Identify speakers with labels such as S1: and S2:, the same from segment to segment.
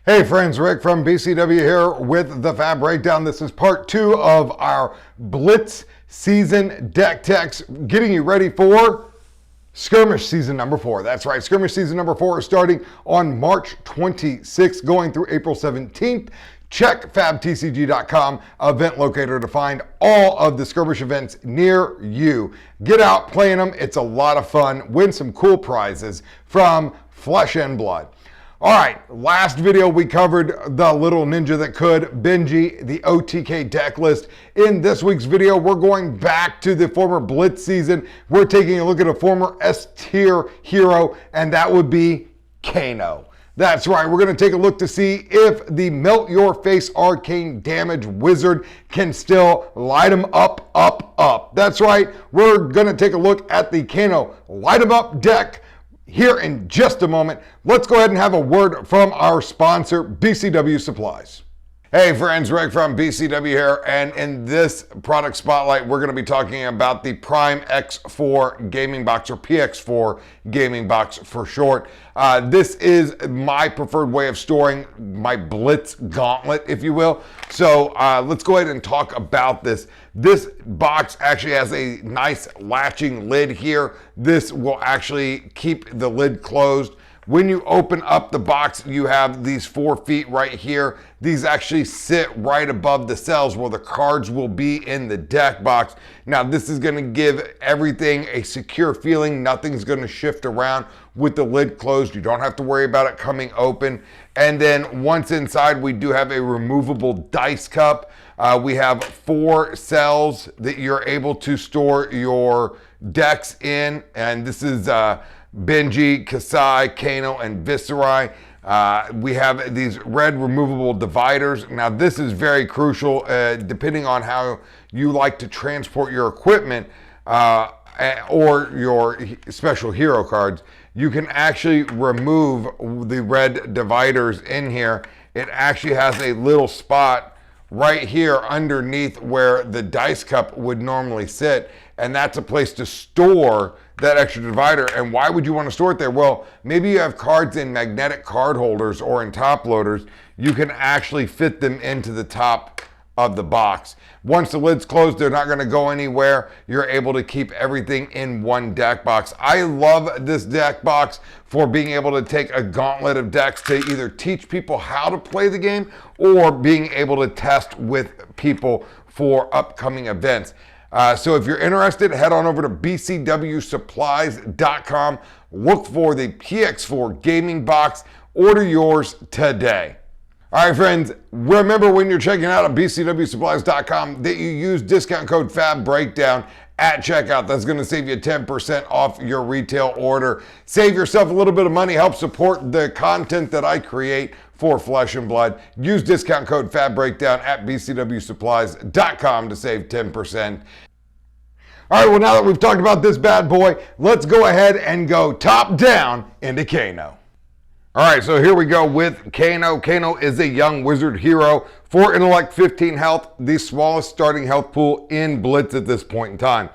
S1: Hey friends, Rick from BCW here with the FAB Breakdown. This is part 2 of our Blitz season deck techs, getting you ready for Skirmish season number 4. That's right, Skirmish season number 4 is starting on March 26th, going through April 17th. Check FABTCG.com event locator to find all of the Skirmish events near you. Get out playing them. It's a lot of fun. Win some cool prizes from Flesh and Blood. All right, last video we covered the little ninja that could, Benji, the OTK deck list. In this week's video, we're going back to the former Blitz season. We're taking a look at a former S-tier hero, and that would be Kano. That's right, we're going to take a look to see if the Melt Your Face Arcane Damage Wizard can still light him up. That's right, we're going to take a look at the Kano Light 'em Up deck here in just a moment. Let's go ahead and have a word from our sponsor, BCW Supplies. Hey friends, Rick from BCW here, and in this product spotlight, we're going to be talking about the Prime X4 Gaming Box, or PX4 Gaming Box for short. This is my preferred way of storing my Blitz gauntlet, if you will. So let's go ahead and talk about this. This box actually has a nice latching lid here. This will actually keep the lid closed. When you open up the box, you have these 4 feet right here. These actually sit right above the cells where the cards will be in the deck box. Now, this is going to give everything a secure feeling. Nothing's going to shift around with the lid closed. You don't have to worry about it coming open. And then once inside, we do have a removable dice cup. We have 4 cells that you're able to store your decks in. And this is Benji, Kasai, Kano, and Viserai. We have these red removable dividers. Now this is very crucial depending on how you like to transport your equipment or your special hero cards. You can actually remove the red dividers in here. It actually has a little spot right here underneath where the dice cup would normally sit, and that's a place to store that extra divider. And why would you want to store it there? Well, maybe you have cards in magnetic card holders or in top loaders. You can actually fit them into the top of the box. Once the lid's closed, they're not going to go anywhere. You're able to keep everything in one deck box. I love this deck box for being able to take a gauntlet of decks to either teach people how to play the game or being able to test with people for upcoming events. So if you're interested, head on over to bcwsupplies.com. Look for the PX4 Gaming Box. Order yours today. All right, friends, remember when you're checking out at bcwsupplies.com that you use discount code FAB Breakdown at checkout. That's going to save you 10% off your retail order. Save yourself a little bit of money, help support the content that I create for Flesh and Blood. Use discount code FAB Breakdown at bcwsupplies.com to save 10%. All right, well, now that we've talked about this bad boy, let's go ahead and go top down into Kano. All right, so here we go with Kano. Kano is a young wizard hero, 4 intellect, 15 health, the smallest starting health pool in Blitz at this point in time.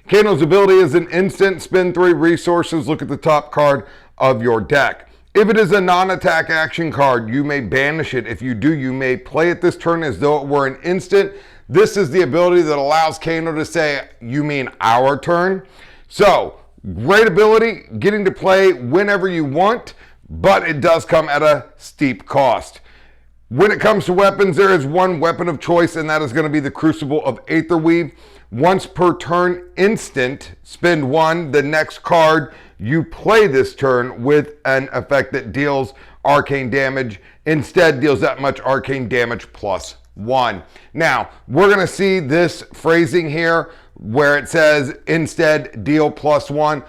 S1: Kano's ability is an instant, spend 3 resources, look at the top card of your deck. If it is a non-attack action card, you may banish it. If you do, you may play it this turn as though it were an instant. This is the ability that allows Kano to say, you mean our turn? So, great ability, getting to play whenever you want, but it does come at a steep cost. When it comes to weapons, there is one weapon of choice, and that is going to be the Crucible of Aetherweave. Once per turn, instant, spend 1. The next card you play this turn with an effect that deals arcane damage, instead deals that much arcane damage plus 1. Now, we're going to see this phrasing here where it says instead deal plus 1.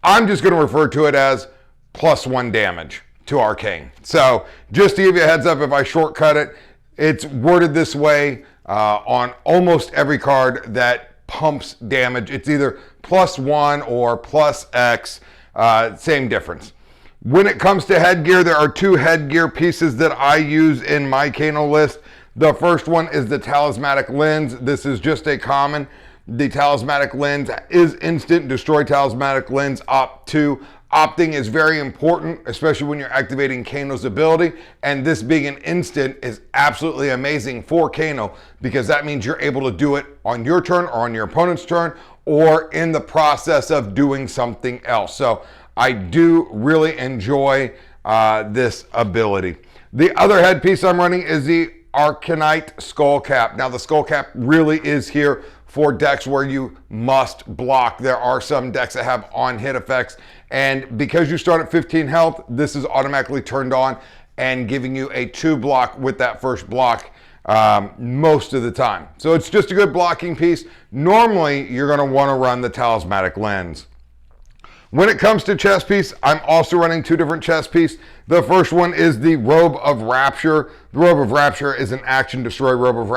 S1: I'm just going to refer to it as plus 1 damage to arcane. So just to give you a heads up, if I shortcut it, it's worded this way on almost every card that pumps damage. It's either plus 1 or plus X, same difference. When it comes to headgear, there are 2 headgear pieces that I use in my Kano list. The first one is the Talismanic Lens. This is just a common. The Talismanic Lens is instant. Destroy Talismanic Lens up to Opting is very important, especially when you're activating Kano's ability, and this being an instant is absolutely amazing for Kano because that means you're able to do it on your turn or on your opponent's turn or in the process of doing something else. So I do really enjoy this ability. The other headpiece I'm running is the Arcanite Skull Cap. Now the Skull Cap really is here for decks where you must block. There are some decks that have on-hit effects, and because you start at 15 health, this is automatically turned on and giving you a 2 block with that first block most of the time. So it's just a good blocking piece. Normally, you're gonna wanna run the Talismanic Lens. When it comes to chess piece, I'm also running 2 different chess piece. The first one is the Robe of Rapture. The Robe of Rapture is an action destroy Robe of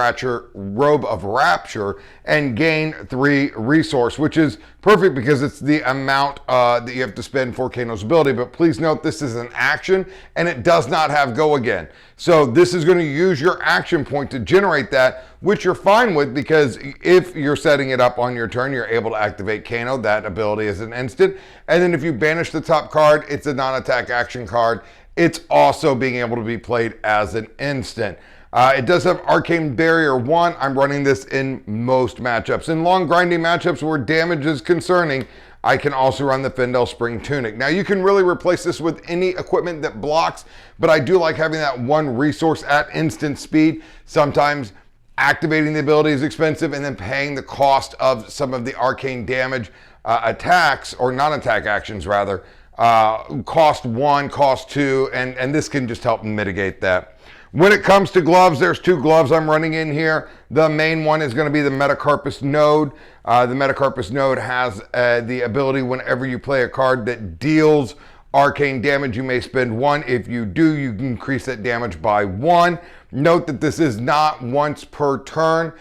S1: Rapture, and gain 3 resource, which is perfect because it's the amount that you have to spend for Kano's ability. But please note this is an action and it does not have go again. So this is going to use your action point to generate that, which you're fine with because if you're setting it up on your turn, you're able to activate Kano. That ability is an instant. And then if you banish the top card, it's a non-attack action card. It's also being able to be played as an instant. It does have Arcane Barrier 1. I'm running this in most matchups. In long grinding matchups where damage is concerning, I can also run the Fendel Spring Tunic. Now you can really replace this with any equipment that blocks, but I do like having that 1 resource at instant speed. Sometimes activating the ability is expensive and then paying the cost of some of the arcane damage attacks, or non-attack actions rather, cost 1, cost 2, and this can just help mitigate that. When it comes to gloves, there's 2 gloves I'm running in here. The main one is going to be the Metacarpus Node. The Metacarpus Node has the ability whenever you play a card that deals arcane damage, you may spend 1. If you do, you can increase that damage by 1. Note that this is not once per turn.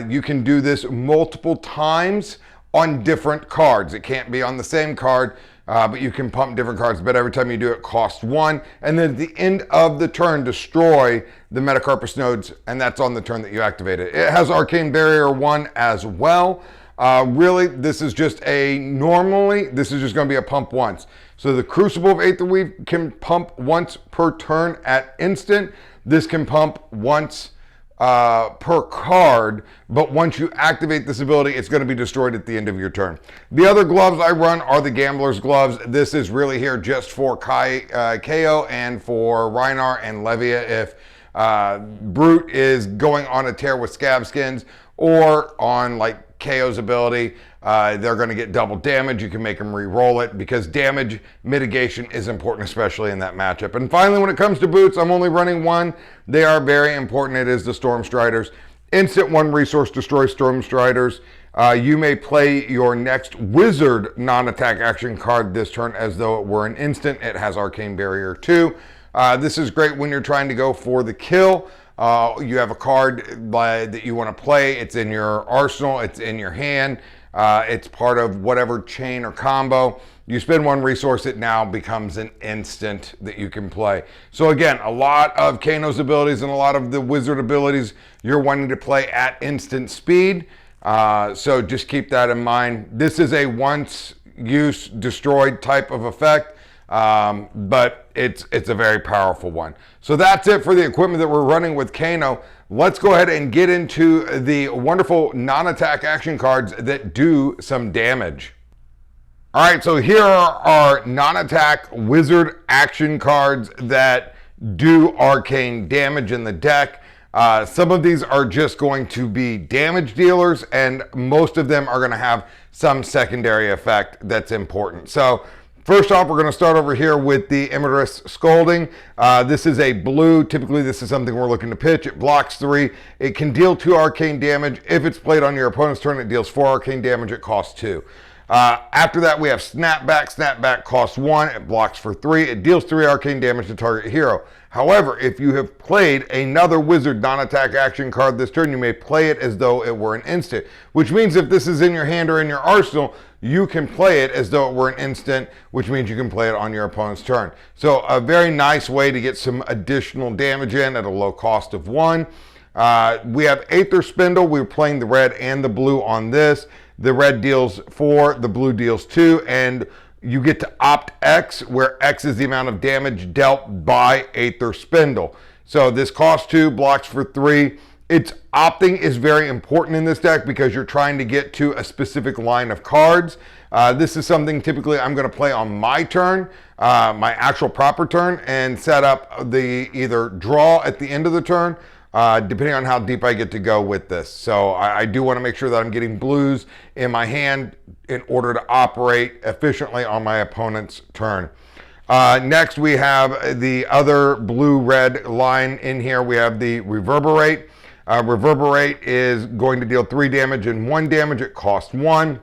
S1: You can do this multiple times on different cards. It can't be on the same card, but you can pump different cards, but every time you do it costs 1. And then at the end of the turn, destroy the Metacarpus Nodes, and that's on the turn that you activate it. It has Arcane Barrier 1 as well. Really, this is just this is just going to be a pump once. So the Crucible of Aether Weave can pump once per turn at instant. This can pump once per card, but once you activate this ability, it's going to be destroyed at the end of your turn. The other gloves I run are the Gambler's Gloves. This is really here just for KO and for Rhinar and Levia if Brute is going on a tear with Scab Skins, or on like KO's ability, they're going to get double damage. You can make them re-roll it because damage mitigation is important, especially in that matchup. And finally, when it comes to boots, I'm only running 1. They are very important. It is the Storm Striders. Instant 1 resource, destroy Storm Striders. You may play your next Wizard non-attack action card this turn as though it were an instant. It has Arcane Barrier 2. This is great when you're trying to go for the kill. You have a card that you want to play. It's in your arsenal. It's in your hand. It's part of whatever chain or combo. You spend 1 resource, it now becomes an instant that you can play. So again, a lot of Kano's abilities and a lot of the wizard abilities you're wanting to play at instant speed. So just keep that in mind. This is a once use destroyed type of effect. But it's a very powerful one. So that's it for the equipment that we're running with Kano. Let's go ahead and get into the wonderful non-attack action cards that do some damage. All right, so here are our non-attack wizard action cards that do arcane damage in the deck. Some of these are just going to be damage dealers, and most of them are going to have some secondary effect that's important. So first off, we're going to start over here with the Immerous Scolding. This is a blue. Typically, this is something we're looking to pitch. It blocks 3. It can deal 2 arcane damage. If it's played on your opponent's turn, it deals 4 arcane damage. It costs 2. After that, we have Snapback. Snapback costs 1. It blocks for 3. It deals 3 arcane damage to target hero. However, if you have played another wizard non-attack action card this turn, you may play it as though it were an instant, which means if this is in your hand or in your arsenal, you can play it as though it were an instant, which means you can play it on your opponent's turn. So a very nice way to get some additional damage in at a low cost of 1. We have Aether Spindle. We're playing the red and the blue on this. The red deals 4, the blue deals 2, and you get to opt X, where X is the amount of damage dealt by Aether Spindle. So this costs 2, blocks for 3. Its opting is very important in this deck because you're trying to get to a specific line of cards. This is something typically I'm going to play on my turn, my actual proper turn, and set up the either draw at the end of the turn, depending on how deep I get to go with this. So I do want to make sure that I'm getting blues in my hand in order to operate efficiently on my opponent's turn. Next, we have the other blue-red line in here. We have the Reverberate. Reverberate is going to deal 3 damage and 1 damage. It costs 1.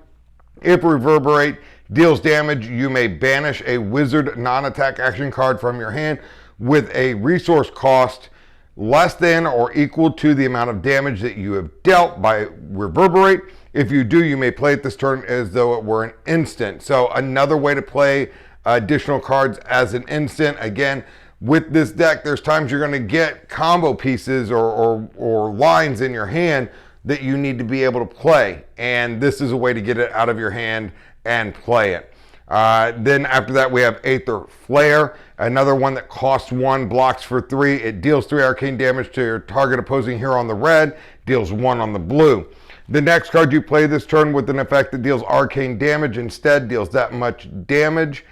S1: If Reverberate deals damage, you may banish a wizard non-attack action card from your hand with a resource cost less than or equal to the amount of damage that you have dealt by Reverberate. If you do, you may play it this turn as though it were an instant. So another way to play additional cards as an instant. Again, with this deck, there's times you're going to get combo pieces or lines in your hand that you need to be able to play. And this is a way to get it out of your hand and play it. Then after that, we have Aether Flare, another one that costs 1, blocks for 3. It deals 3 arcane damage to your target opposing hero on the red, deals 1 on the blue. The next card you play this turn with an effect that deals arcane damage instead deals that much damage,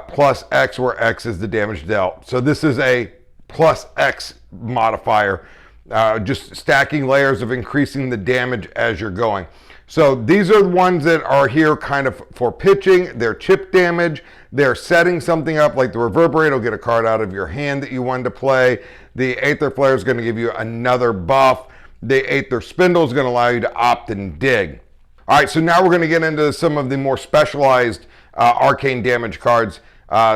S1: plus X, where X is the damage dealt. So this is a plus X modifier, just stacking layers of increasing the damage as you're going. So these are the ones that are here kind of for pitching. They're chip damage. They're setting something up, like the Reverberate will get a card out of your hand that you wanted to play. The Aether Flare is going to give you another buff. The Aether Spindle is going to allow you to opt and dig. All right, so now we're going to get into some of the more specialized arcane damage cards,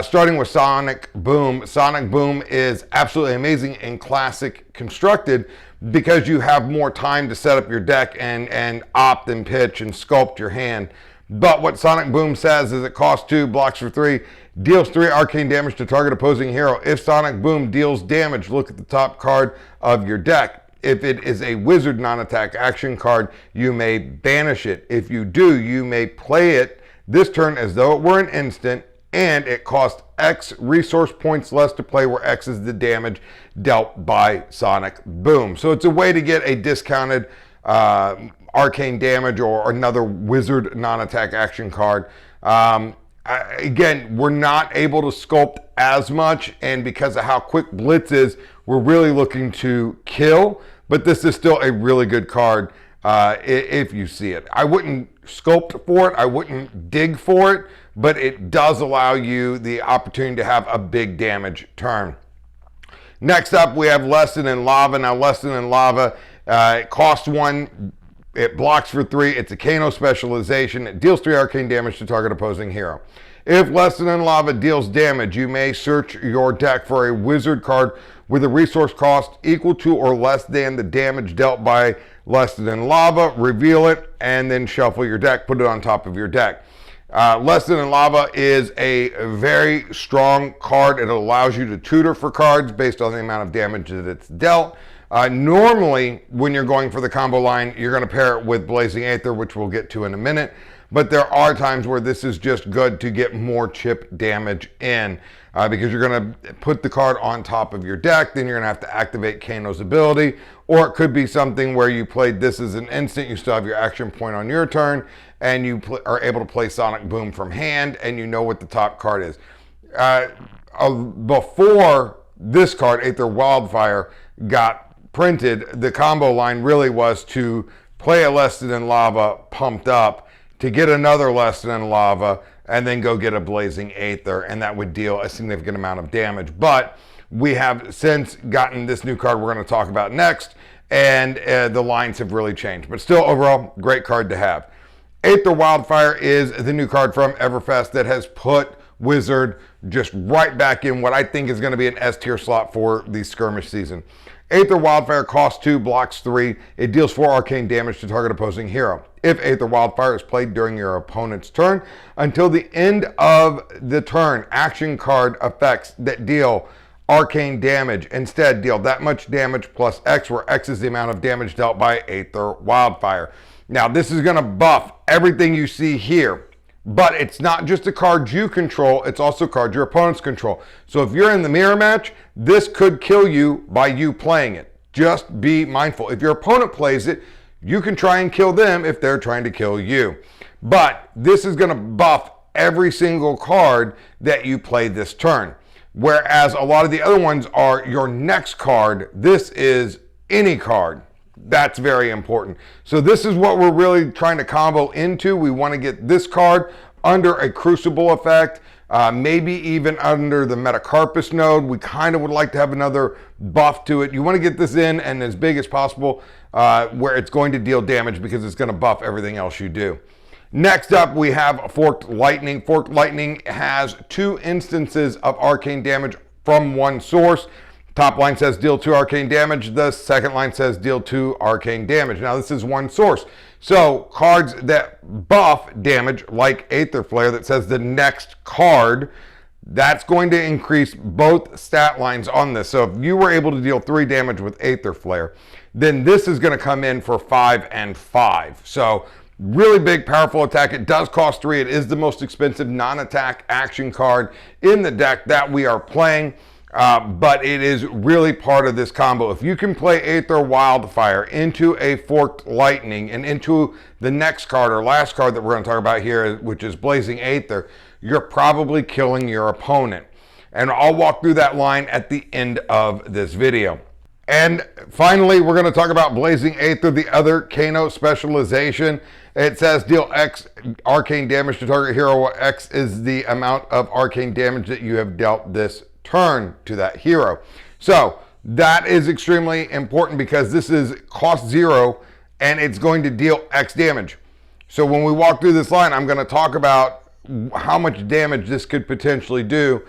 S1: starting with Sonic Boom. Sonic Boom is absolutely amazing and classic constructed because you have more time to set up your deck and opt and pitch and sculpt your hand. But what Sonic Boom says is it costs 2, blocks for 3, deals 3 arcane damage to target opposing hero. If Sonic Boom deals damage, look at the top card of your deck. If it is a wizard non-attack action card, you may banish it. If you do, you may play it this turn as though it were an instant, and it costs X resource points less to play, where X is the damage dealt by Sonic Boom. So it's a way to get a discounted arcane damage or another wizard non-attack action card. Again, we're not able to sculpt as much, and because of how quick Blitz is, we're really looking to kill, but this is still a really good card if you see it. I wouldn't sculpt for it, I wouldn't dig for it, but it does allow you the opportunity to have a big damage turn. Next up, we have Lesson in Lava. Now, Lesson in Lava, it costs 1, it blocks for 3, it's a Kano specialization, it deals 3 arcane damage to target opposing hero. If Lesson in Lava deals damage, you may search your deck for a wizard card with a resource cost equal to or less than the damage dealt by Lesson in Lava, reveal it, and then shuffle your deck, put it on top of your deck. Lesson in Lava is a very strong card. It allows you to tutor for cards based on the amount of damage that it's dealt. Normally, when you're going for the combo line, you're going to pair it with Blazing Aether, which we'll get to in a minute. But there are times where this is just good to get more chip damage in, because you're going to put the card on top of your deck, then you're going to have to activate Kano's ability, or it could be something where you played this as an instant, you still have your action point on your turn, and you are able to play Sonic Boom from hand, and you know what the top card is. Before this card, Aether Wildfire, got printed, the combo line really was to play a Lesson in Lava pumped up, to get another Lesson in Lava, and then go get a Blazing Aether, and that would deal a significant amount of damage. But we have since gotten this new card we're going to talk about next, and the lines have really changed. But still, overall, great card to have. Aether Wildfire is the new card from Everfest that has put Wizard just right back in what I think is going to be an S tier slot for the Skirmish season. Aether Wildfire costs 2, blocks 3. It deals 4 arcane damage to target opposing hero. If Aether Wildfire is played during your opponent's turn, until the end of the turn, action card effects that deal arcane damage instead deal that much damage plus X, where X is the amount of damage dealt by Aether Wildfire. Now, this is going to buff everything you see here. But it's not just the cards you control, it's also cards your opponents control. So if you're in the mirror match, this could kill you by you playing it. Just be mindful. If your opponent plays it, you can try and kill them if they're trying to kill you. But this is going to buff every single card that you play this turn. Whereas a lot of the other ones are your next card. This is any card. That's very important. So this is what we're really trying to combo into. We want to get this card under a Crucible effect, maybe even under the Metacarpus node. We kind of would like to have another buff to it. You want to get this in and as big as possible where it's going to deal damage because it's going to buff everything else you do. Next up, we have Forked Lightning. Forked Lightning has 2 instances of arcane damage from one source. Top line says deal 2 arcane damage. The second line says deal 2 arcane damage. Now this is one source. So cards that buff damage, like Aether Flare that says the next card, that's going to increase both stat lines on this. So if you were able to deal 3 damage with Aether Flare, then this is going to come in for 5 and 5. So really big, powerful attack. It does cost 3. It is the most expensive non-attack action card in the deck that we are playing. But it is really part of this combo. If you can play Aether Wildfire into a Forked Lightning and into the next card or last card that we're going to talk about here, which is Blazing Aether, you're probably killing your opponent. And I'll walk through that line at the end of this video. And finally, we're going to talk about Blazing Aether, the other Kano specialization. It says deal X arcane damage to target hero. X is the amount of arcane damage that you have dealt this turn to that hero. So that is extremely important because this is cost 0 and it's going to deal X damage. So when we walk through this line, I'm going to talk about how much damage this could potentially do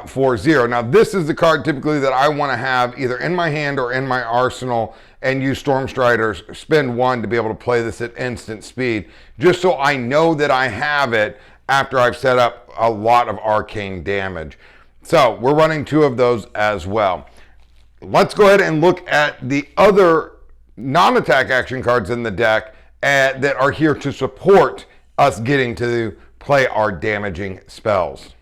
S1: for 0. Now this is the card typically that I want to have either in my hand or in my arsenal and use Stormstriders, spend 1 to be able to play this at instant speed, just so I know that I have it after I've set up a lot of arcane damage. So we're running 2 of those as well. Let's go ahead and look at the other non-attack action cards in the deck that are here to support us getting to play our damaging spells.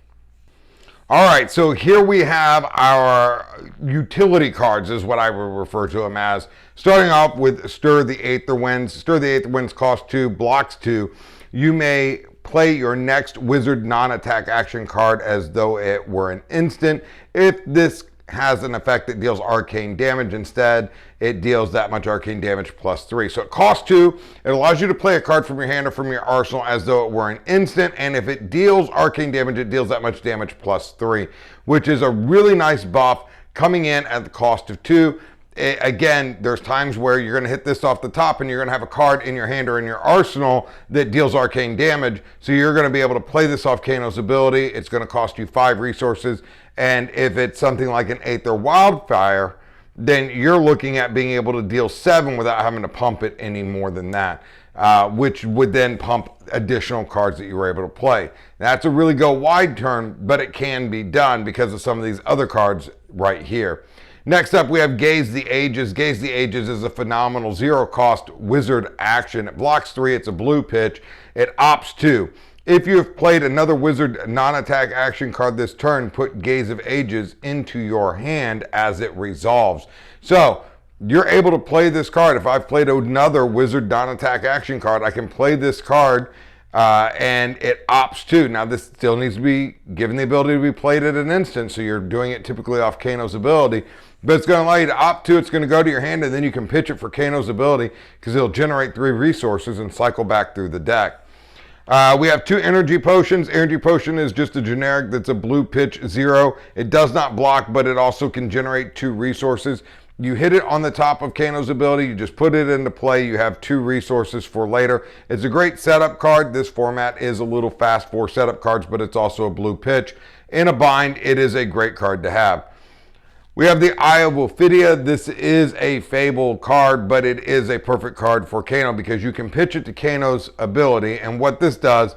S1: All right, so here we have our utility cards is what I would refer to them as. Starting off with Stir the Aether Winds. Stir the Aether Winds costs 2, blocks 2. You may play your next wizard non-attack action card as though it were an instant. If this has an effect that deals arcane damage instead, it deals that much arcane damage plus 3. So it costs 2. It allows you to play a card from your hand or from your arsenal as though it were an instant, and if it deals arcane damage, it deals that much damage plus 3, which is a really nice buff coming in at the cost of 2. Again, there's times where you're going to hit this off the top and you're going to have a card in your hand or in your arsenal that deals arcane damage. So you're going to be able to play this off Kano's ability. It's going to cost you 5 resources. And if it's something like an Aether Wildfire, then you're looking at being able to deal 7 without having to pump it any more than that, which would then pump additional cards that you were able to play. That's a really go wide turn, but it can be done because of some of these other cards right here. Next up, we have Gaze the Ages. Gaze the Ages is a phenomenal 0-cost wizard action. It blocks 3. It's a blue pitch. It opts 2. If you have played another wizard non-attack action card this turn, put Gaze of Ages into your hand as it resolves. So you're able to play this card. If I've played another wizard non-attack action card, I can play this card and it opts 2. Now this still needs to be given the ability to be played at an instant, so you're doing it typically off Kano's ability. But it's going to allow you to opt 2. It's going to go to your hand, and then you can pitch it for Kano's ability because it'll generate 3 resources and cycle back through the deck. We have 2 Energy Potions. Energy Potion is just a generic that's a blue pitch 0. It does not block, but it also can generate 2 resources. You hit it on the top of Kano's ability. You just put it into play. You have 2 resources for later. It's a great setup card. This format is a little fast for setup cards, but it's also a blue pitch. In a bind, it is a great card to have. We have the Eye of Ophidia. This is a Fable card, but it is a perfect card for Kano because you can pitch it to Kano's ability. And what this does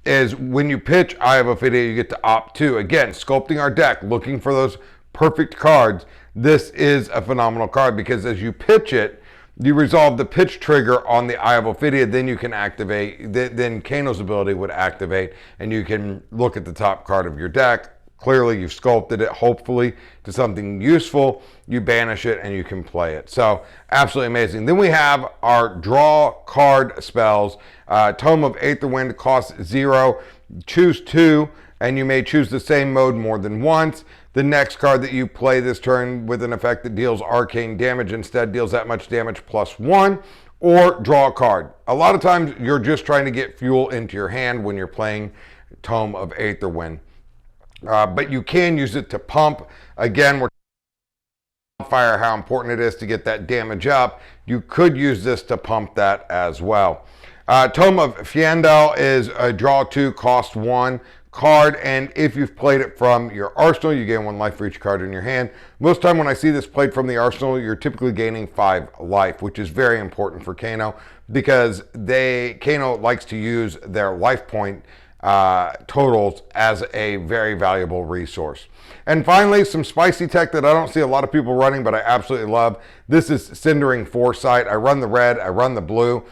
S1: is when you pitch Eye of Ophidia, you get to opt 2. Again, sculpting our deck, looking for those perfect cards. This is a phenomenal card because as you pitch it, you resolve the pitch trigger on the Eye of Ophidia, then you can activate, then Kano's ability would activate, and you can look at the top card of your deck. Clearly, you've sculpted it, hopefully, to something useful. You banish it, and you can play it. So, absolutely amazing. Then we have our draw card spells. Tome of Aetherwind costs 0. Choose 2, and you may choose the same mode more than once. The next card that you play this turn with an effect that deals arcane damage instead deals that much damage +1, or draw a card. A lot of times, you're just trying to get fuel into your hand when you're playing Tome of Aetherwind. But you can use it to pump. Again, we're talking about fire, how important it is to get that damage up. You could use this to pump that as well. Tome of Fiendel is a draw 2, cost 1 card, and if you've played it from your arsenal, you gain 1 life for each card in your hand. Most time when I see this played from the arsenal, you're typically gaining 5 life, which is very important for Kano, because Kano likes to use their life point totals as a very valuable resource. And finally, some spicy tech that I don't see a lot of people running, but I absolutely love. This is Cindering Foresight. I run the red, I run the blue.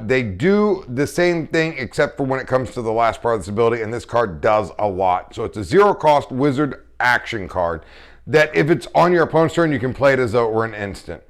S1: They do the same thing except for when it comes to the last part of this ability, and this card does a lot. So it's a 0-cost wizard action card that if it's on your opponent's turn, you can play it as though it were an instant.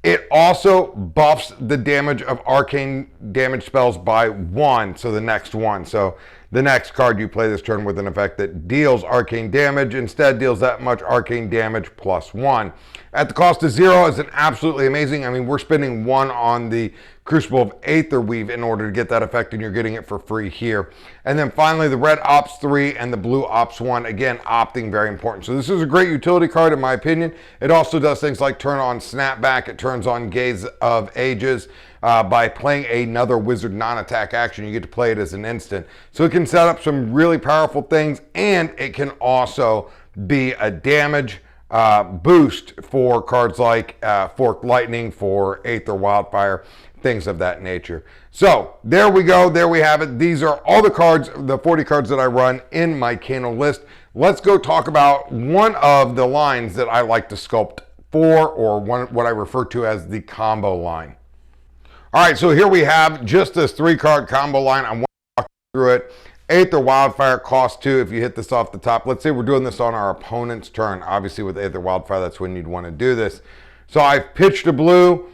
S1: It also buffs the damage of arcane damage spells by 1, so the next one. So the next card you play this turn with an effect that deals arcane damage instead deals that much arcane damage +1. At the cost of 0 is an absolutely amazing. I mean, we're spending 1 on the Crucible of Aetherweave in order to get that effect, and you're getting it for free here. And then finally, the red Ops 3 and the blue Ops 1, again, opting, very important. So this is a great utility card, in my opinion. It also does things like turn on Snapback. It turns on Gaze of Ages. By playing another wizard non-attack action, you get to play it as an instant. So it can set up some really powerful things, and it can also be a damage boost for cards like Forked Lightning, for Aether Wildfire, things of that nature. So there we go, there we have it. These are all the cards, the 40 cards that I run in my Kano list. Let's go talk about one of the lines that I like to sculpt for, or what I refer to as the combo line. All right, so here we have just this 3-card combo line. I'm walking through it. Aether Wildfire cost 2 if you hit this off the top. Let's say we're doing this on our opponent's turn. Obviously with Aether Wildfire, that's when you'd want to do this. So I've pitched a blue,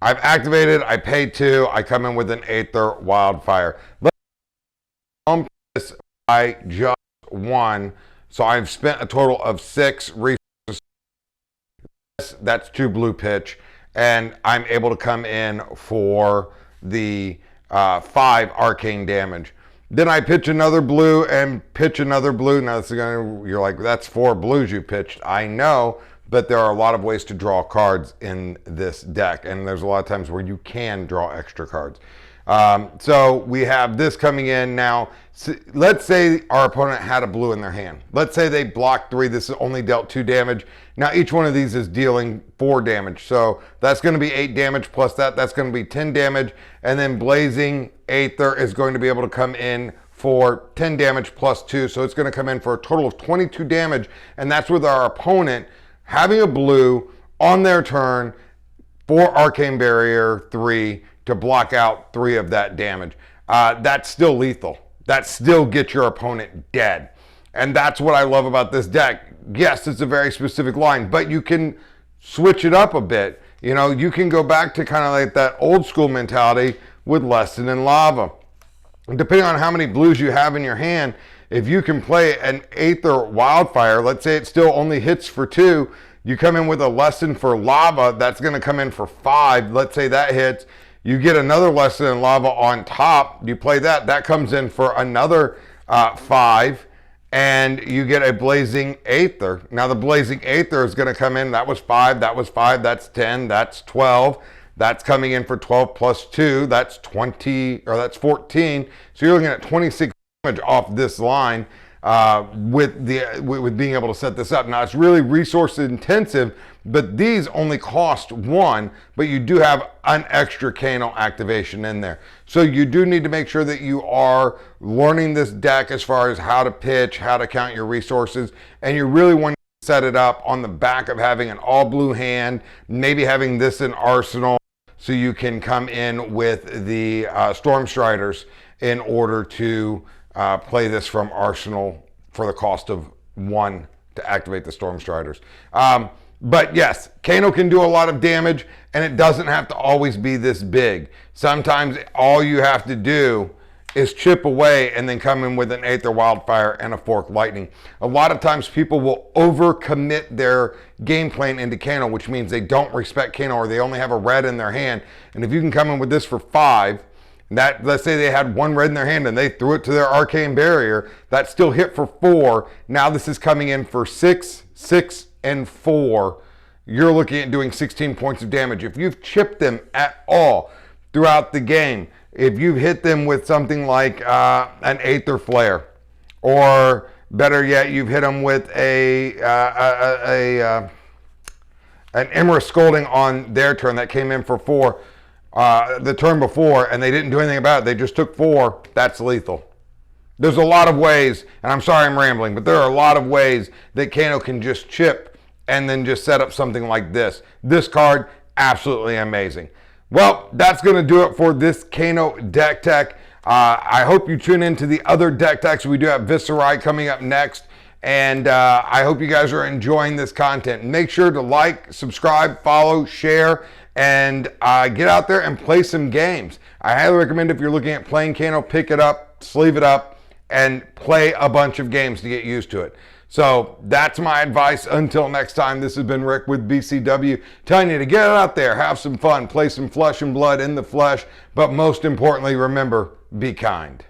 S1: I've activated, I pay 2, I come in with an Aether Wildfire. Let's pump this by just 1. So I've spent a total of 6 resources. That's 2 blue pitch. And I'm able to come in for the 5 arcane damage. Then I pitch another blue and pitch another blue. Now this is you're like, that's 4 blues you pitched. I know, but there are a lot of ways to draw cards in this deck, and there's a lot of times where you can draw extra cards. So we have this coming in now. Let's say our opponent had a blue in their hand. Let's say they blocked 3. This is only dealt 2 damage. Now each one of these is dealing 4 damage. So that's going to be 8 damage plus that. That's going to be 10 damage. And then Blazing Aether is going to be able to come in for 10 damage plus 2. So it's going to come in for a total of 22 damage. And that's with our opponent having a blue on their turn for Arcane Barrier 3 to block out 3 of that damage. That's still lethal. That still gets your opponent dead. And that's what I love about this deck. Yes, it's a very specific line, but you can switch it up a bit. You know, you can go back to kind of like that old school mentality with Lesson in Lava. Depending on how many blues you have in your hand, if you can play an Aether Wildfire, let's say it still only hits for 2, you come in with a Lesson for Lava, that's going to come in for 5. Let's say that hits. You get another Lesson in Lava on top. You play that. That comes in for another 5. And you get a Blazing Aether. Now the Blazing Aether is going to come in. That was 5. That was 5. That's 10. That's 12. That's coming in for 12 plus 2. That's 20, or that's 14. So you're looking at 26 damage off this line with being able to set this up. Now it's really resource intensive, but these only cost 1, but you do have an extra Kano activation in there. So you do need to make sure that you are learning this deck as far as how to pitch, how to count your resources, and you really want to set it up on the back of having an all blue hand, maybe having this in arsenal, so you can come in with the Storm Striders in order to play this from arsenal for the cost of 1 to activate the Storm Striders. But yes, Kano can do a lot of damage, and it doesn't have to always be this big. Sometimes all you have to do is chip away and then come in with an Aether Wildfire and a Forked Lightning. A lot of times people will overcommit their game plan into Kano, which means they don't respect Kano, or they only have a red in their hand. And if you can come in with this for 5, that, let's say they had 1 red in their hand and they threw it to their Arcane Barrier, that still hit for 4. Now this is coming in for 6, 6, and 4. You're looking at doing 16 points of damage. If you've chipped them at all throughout the game, if you've hit them with something like an Aether Flare, or better yet, you've hit them with an Emra Scolding on their turn that came in for 4 the turn before, and they didn't do anything about it, they just took 4, that's lethal. There's a lot of ways, and I'm sorry I'm rambling, but there are a lot of ways that Kano can just chip and then just set up something like this. This card, absolutely amazing. Well, that's going to do it for this Kano deck tech. I hope you tune into the other deck techs. We do have Viserai coming up next, and I hope you guys are enjoying this content. Make sure to like, subscribe, follow, share, and get out there and play some games. I highly recommend, if you're looking at playing Kano, pick it up, sleeve it up, and play a bunch of games to get used to it. So that's my advice. Until next time, this has been Rick with BCW, telling you to get out there, have some fun, play some Flesh and Blood in the flesh, but most importantly, remember, be kind.